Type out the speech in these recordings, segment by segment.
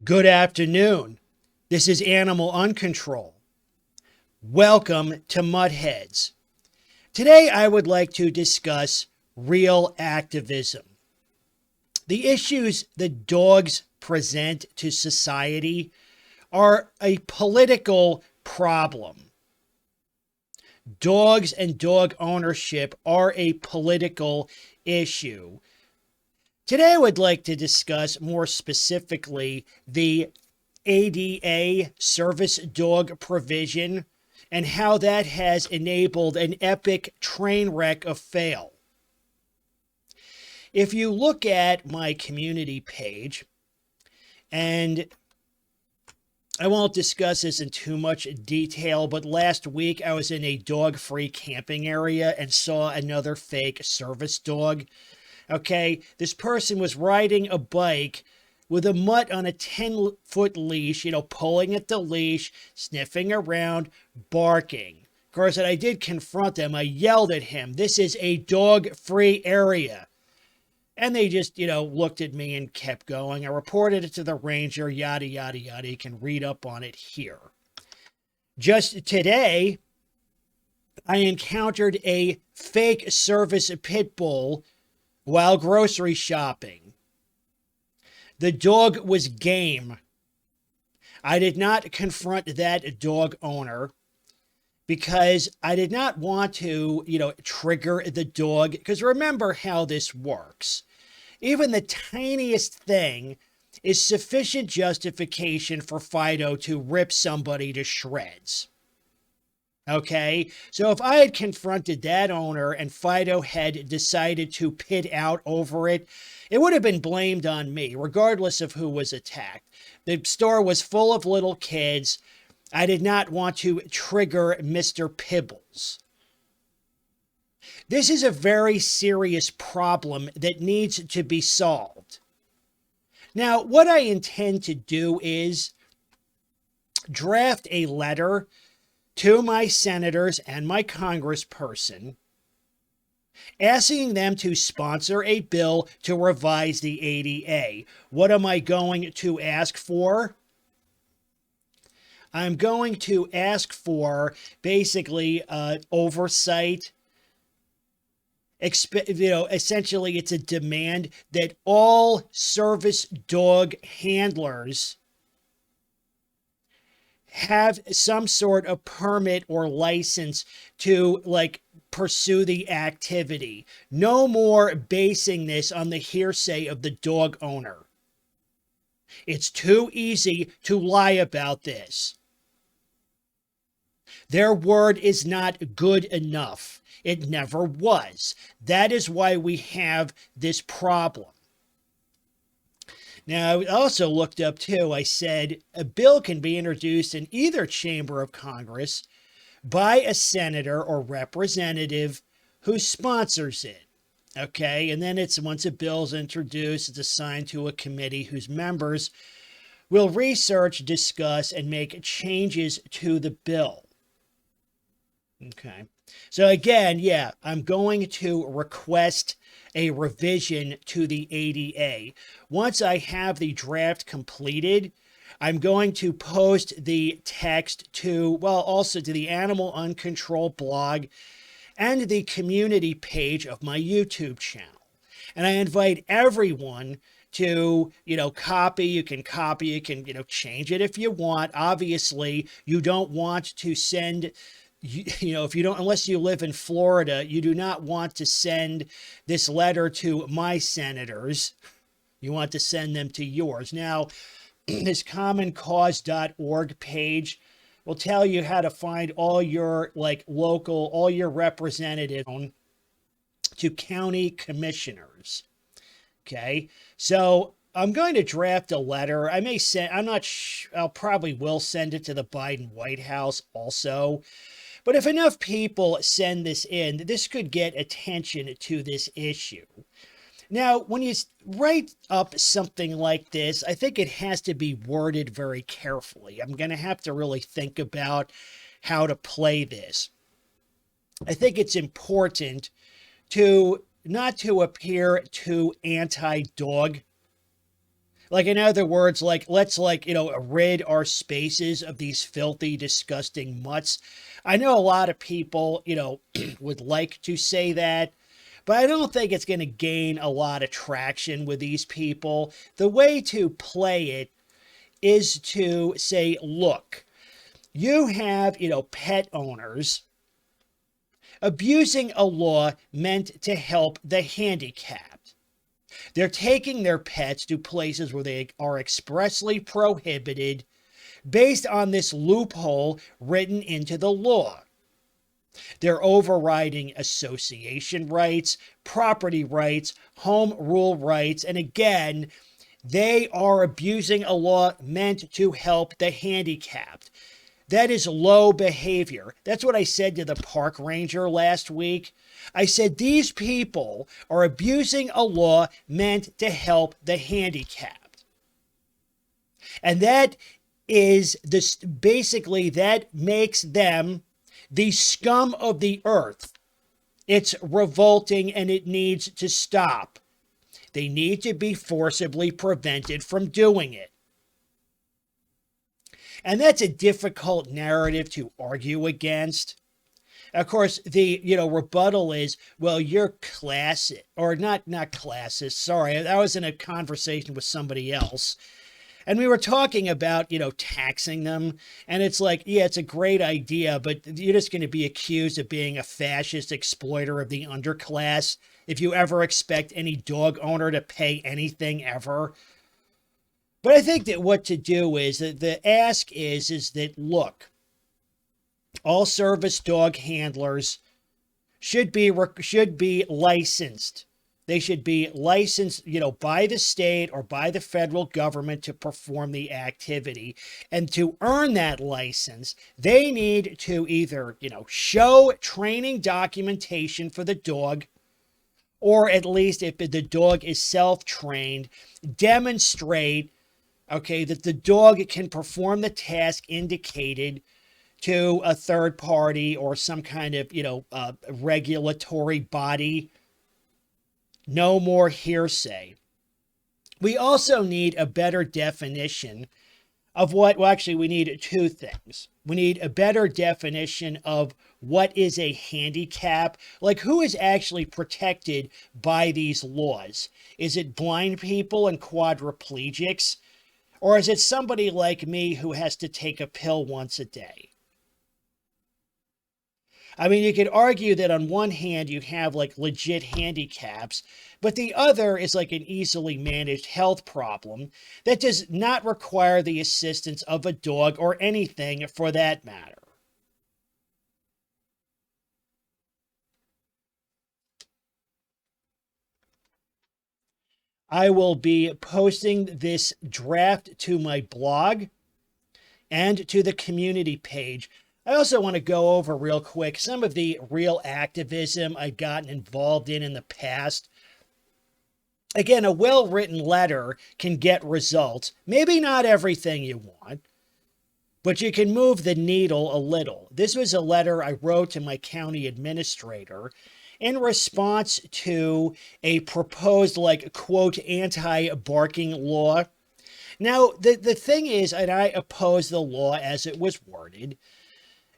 Good afternoon. This is Animal Uncontrol. Welcome to Muttheads. Today I would like to discuss real activism. The issues that dogs present to society are a political problem. Dogs and dog ownership are a political issue. Today I would like to discuss more specifically the ADA service dog provision and how that has enabled an epic train wreck of fail. If you look at my community page, and I won't discuss this in too much detail, but last week I was in a dog-free camping area and saw another fake service dog. Okay, this person was riding a bike with a mutt on a 10-foot leash, pulling at the leash, sniffing around, barking. Of course, I did confront them. I yelled at him, "This is a dog-free area." And they just, looked at me and kept going. I reported it to the ranger, yada, yada, yada. You can read up on it here. Just today, I encountered a fake service pit bull while grocery shopping. The dog was game. I did not confront that dog owner because I did not want to, trigger the dog. Because remember how this works. Even the tiniest thing is sufficient justification for Fido to rip somebody to shreds. Okay, so if I had confronted that owner and Fido had decided to pit out over it, it would have been blamed on me, regardless of who was attacked. The store was full of little kids. I did not want to trigger Mr. Pibbles. This is a very serious problem that needs to be solved. Now, what I intend to do is draft a letter to my senators and my congressperson, asking them to sponsor a bill to revise the ADA. What am I going to ask for? I'm going to ask for basically oversight. Essentially, it's a demand that all service dog handlers have some sort of permit or license to pursue the activity. No more basing this on the hearsay of the dog owner. It's too easy to lie about this. Their word is not good enough. It never was. That is why we have this problem. Now, I also looked up, too, I said, a bill can be introduced in either chamber of Congress by a senator or representative who sponsors it. Okay, and then once a bill is introduced, it's assigned to a committee whose members will research, discuss, and make changes to the bill. Okay, so again, I'm going to request a revision to the ADA. Once I have the draft completed, I'm going to post the text also to the Animal Uncontrol blog and the community page of my YouTube channel. And I invite everyone to, copy. You can copy, you can, change it if you want. Obviously, you don't want to send if you don't, unless you live in Florida, you do not want to send this letter to my senators. You want to send them to yours. Now, this commoncause.org page will tell you how to find all your all your representatives to county commissioners. Okay, so I'm going to draft a letter. I'll probably will send it to the Biden White House also. But if enough people send this in, this could get attention to this issue. Now, when you write up something like this, I think it has to be worded very carefully. I'm going to have to really think about how to play this. I think it's important to not to appear too anti-dog Like, in other words, like, let's, like, rid our spaces of these filthy, disgusting mutts. I know a lot of people, would like to say that, but I don't think it's going to gain a lot of traction with these people. The way to play it is to say, look, you have, pet owners abusing a law meant to help the handicapped. They're taking their pets to places where they are expressly prohibited based on this loophole written into the law. They're overriding association rights, property rights, home rule rights, and again, they are abusing a law meant to help the handicapped. That is low behavior. That's what I said to the park ranger last week. I said these people are abusing a law meant to help the handicapped. And that is this, basically, that makes them the scum of the earth. It's revolting and it needs to stop. They need to be forcibly prevented from doing it. And that's a difficult narrative to argue against. Of course, the rebuttal is, well, you're classist, or not classist. Sorry, I was in a conversation with somebody else, and we were talking about taxing them, and it's like, yeah, it's a great idea, but you're just going to be accused of being a fascist exploiter of the underclass if you ever expect any dog owner to pay anything ever. But I think that what to do is that the ask is that, look, all service dog handlers should be licensed. They should be licensed, by the state or by the federal government to perform the activity. And to earn that license, they need to either, show training documentation for the dog, or at least if the dog is self-trained, demonstrate that the dog can perform the task indicated to a third party or some kind of, regulatory body. No more hearsay. We also need a better definition of what, well, actually, we need two things. We need a better definition of what is a handicap, like who is actually protected by these laws. Is it blind people and quadriplegics? Or is it somebody like me who has to take a pill once a day? I mean, you could argue that on one hand you have like legit handicaps, but the other is like an easily managed health problem that does not require the assistance of a dog or anything for that matter. I will be posting this draft to my blog and to the community page. I also want to go over real quick some of the real activism I've gotten involved in the past. Again, a well-written letter can get results. Maybe not everything you want, but you can move the needle a little. This was a letter I wrote to my county administrator in response to a proposed, like, quote, anti-barking law. Now, the thing is, and I oppose the law as it was worded,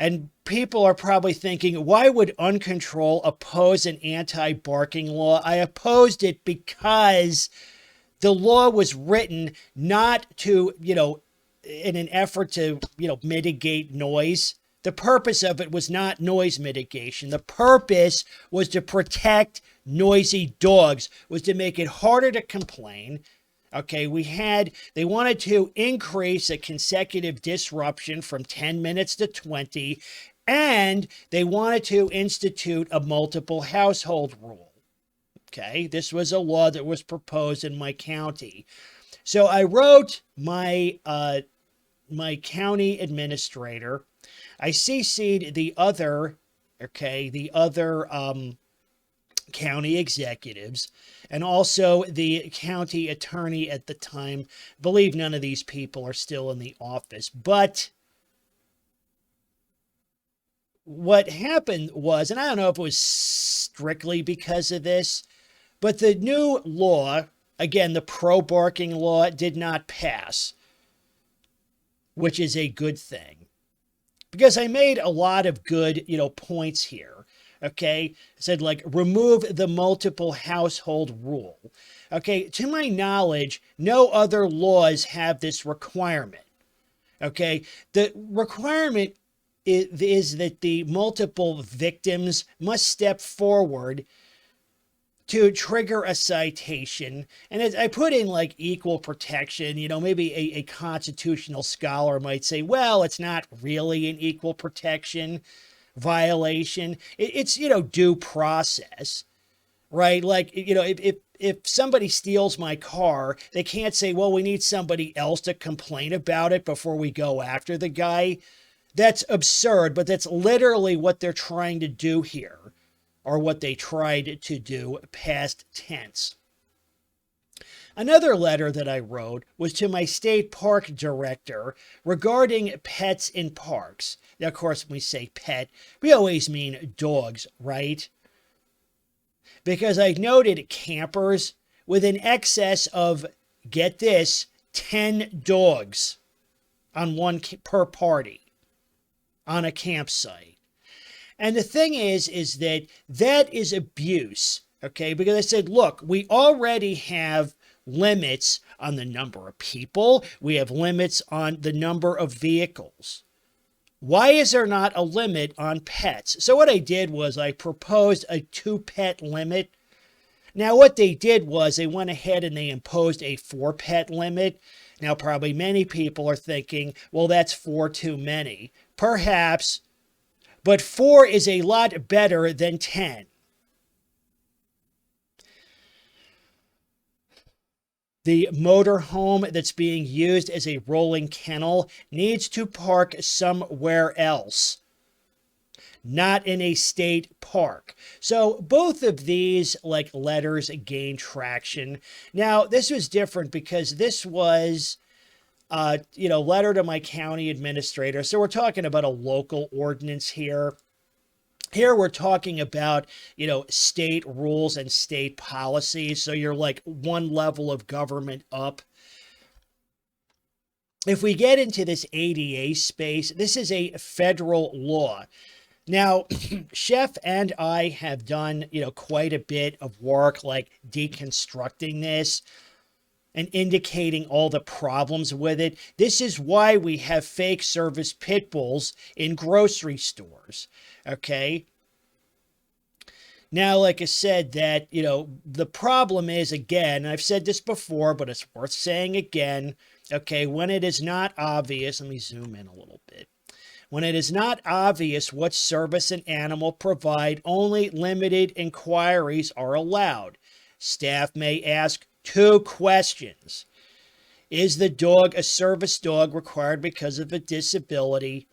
and people are probably thinking, why would Uncontrol oppose an anti-barking law? I opposed it because the law was written not to, in an effort to, mitigate noise. The purpose of it was not noise mitigation. The purpose was to protect noisy dogs, was to make it harder to complain. Okay, they wanted to increase a consecutive disruption from 10 minutes to 20, and they wanted to institute a multiple household rule. Okay, this was a law that was proposed in my county. So I wrote my county administrator. I CC'd the other county executives, and also the county attorney at the time. I believe none of these people are still in the office. But what happened was, and I don't know if it was strictly because of this, but the new law Again, the pro-barking law did not pass, which is a good thing. Because I made a lot of good, points here. Okay, I said like remove the multiple household rule. Okay, to my knowledge, no other laws have this requirement. Okay, the requirement is that the multiple victims must step forward to trigger a citation. And as I put in like equal protection, maybe a constitutional scholar might say, well, it's not really an equal protection violation. It's, due process, right? Like, if somebody steals my car, they can't say, well, we need somebody else to complain about it before we go after the guy. That's absurd, but that's literally what they're trying to do here, or what they tried to do, past tense. Another letter that I wrote was to my state park director regarding pets in parks. Now, of course, when we say pet, we always mean dogs, right? Because I noted campers with an excess of, get this, 10 dogs on one per party on a campsite. And the thing is that is abuse, okay? Because I said, look, we already have limits on the number of people. We have limits on the number of vehicles. Why is there not a limit on pets? So what I did was I proposed a 2-pet limit. Now, what they did was they went ahead and they imposed a 4-pet limit. Now, probably many people are thinking, well, that's 4 too many. Perhaps. But 4 is a lot better than 10. The motorhome that's being used as a rolling kennel needs to park somewhere else, not in a state park. So both of these letters gain traction. Now, this was different because this was letter to my county administrator. So we're talking about a local ordinance here. Here we're talking about, state rules and state policies. So you're like one level of government up. If we get into this ADA space, this is a federal law. Now, Chef and I have done, quite a bit of work deconstructing this and indicating all the problems with it. This is why we have fake service pit bulls in grocery stores, okay? Now, like I said, that, the problem is, again, I've said this before, but it's worth saying again, okay, when it is not obvious, let me zoom in a little bit. When it is not obvious what service an animal provide, only limited inquiries are allowed. Staff may ask 2 questions. Is the dog a service dog required because of a disability?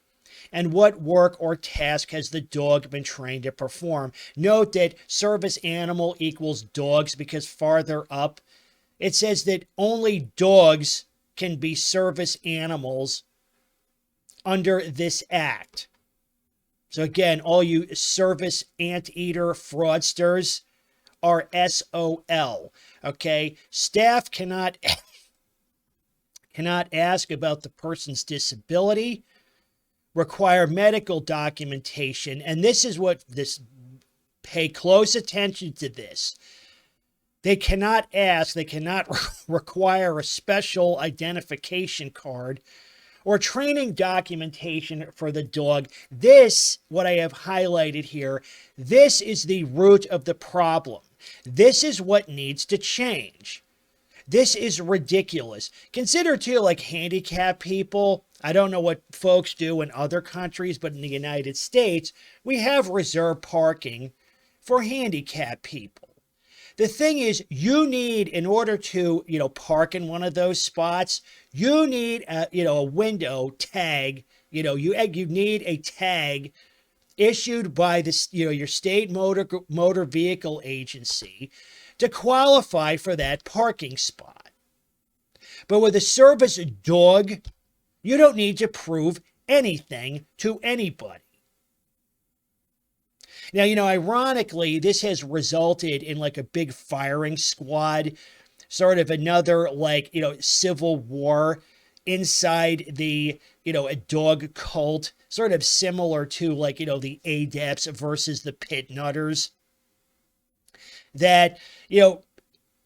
And what work or task has the dog been trained to perform? Note that service animal equals dogs because farther up, it says that only dogs can be service animals under this act. So again, all you service anteater fraudsters are SOL. Okay, staff cannot ask about the person's disability, require medical documentation, and this is what pay close attention to this. They cannot require a special identification card or training documentation for the dog. This, what I have highlighted here, this is the root of the problem. This is what needs to change. This is ridiculous. Consider too, handicapped people. I don't know what folks do in other countries, but in the United States, we have reserved parking for handicapped people. The thing is, you need, in order to, park in one of those spots, you need a window tag. You need a tag issued by this, your state motor vehicle agency to qualify for that parking spot. But with a service dog, you don't need to prove anything to anybody. Now, ironically, this has resulted in a big firing squad sort of another, like, civil war inside the, a dog cult, sort of similar to, like, the adepts versus the pit nutters. That,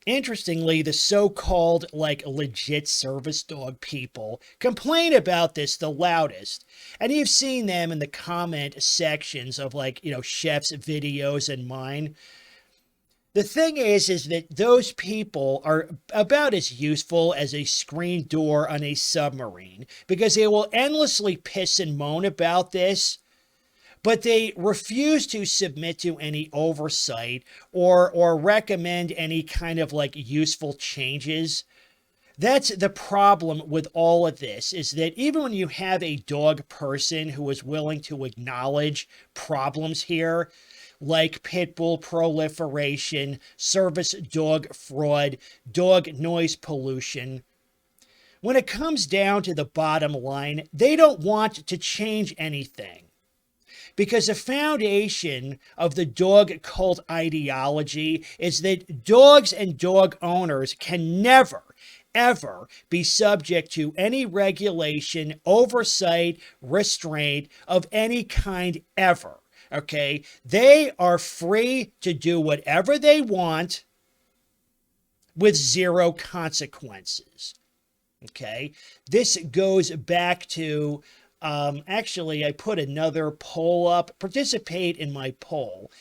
interestingly, the so-called, like, legit service dog people complain about this the loudest. And you've seen them in the comment sections of, like, chefs' videos and mine. The thing is that those people are about as useful as a screen door on a submarine, because they will endlessly piss and moan about this, but they refuse to submit to any oversight or recommend any kind of, like, useful changes. That's the problem with all of this, is that even when you have a dog person who is willing to acknowledge problems here, like pit bull proliferation, service dog fraud, dog noise pollution, when it comes down to the bottom line, they don't want to change anything. Because the foundation of the dog cult ideology is that dogs and dog owners can never, ever be subject to any regulation, oversight, restraint of any kind ever. Okay? They are free to do whatever they want with zero consequences. Okay? This goes back to, actually, I put another poll up. Participate in my poll.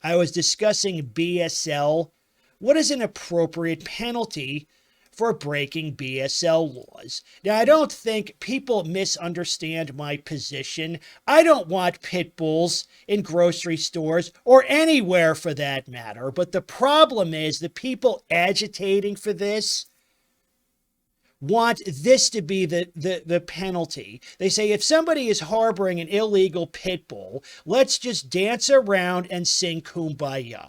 I was discussing BSL. What is an appropriate penalty for breaking BSL laws? Now, I don't think people misunderstand my position. I don't want pit bulls in grocery stores or anywhere for that matter. But the problem is the people agitating for this want this to be the penalty. They say if somebody is harboring an illegal pit bull, let's just dance around and sing Kumbaya.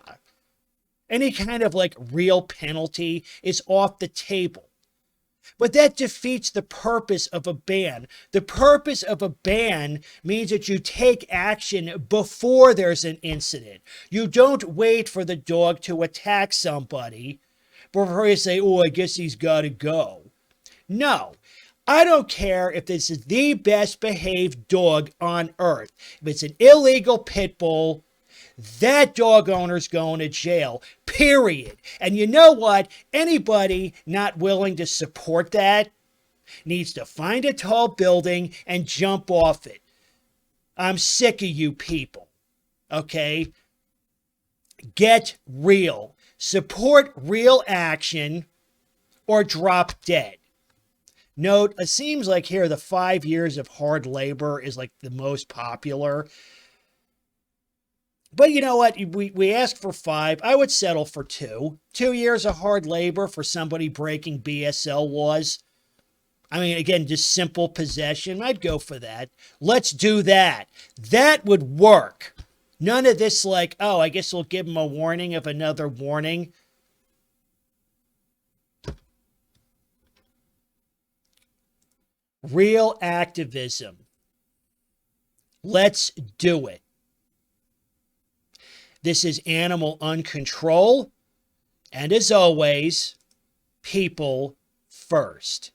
Any kind of, like, real penalty is off the table. But that defeats the purpose of a ban. The purpose of a ban means that you take action before there's an incident. You don't wait for the dog to attack somebody before you say, oh, I guess he's got to go. No. I don't care if this is the best behaved dog on earth. If it's an illegal pit bull, that dog owner's going to jail, period. And you know what? Anybody not willing to support that needs to find a tall building and jump off it. I'm sick of you people, okay? Get real. Support real action or drop dead. Note, it seems like here the 5 years of hard labor is, like, the most popular. But you know what? We asked for 5. I would settle for 2. 2 years of hard labor for somebody breaking BSL laws. I mean, again, just simple possession. I'd go for that. Let's do that. That would work. None of this, like, oh, I guess we'll give them a warning of another warning. Real activism. Let's do it. This is Animal Uncontrol. And as always, people first.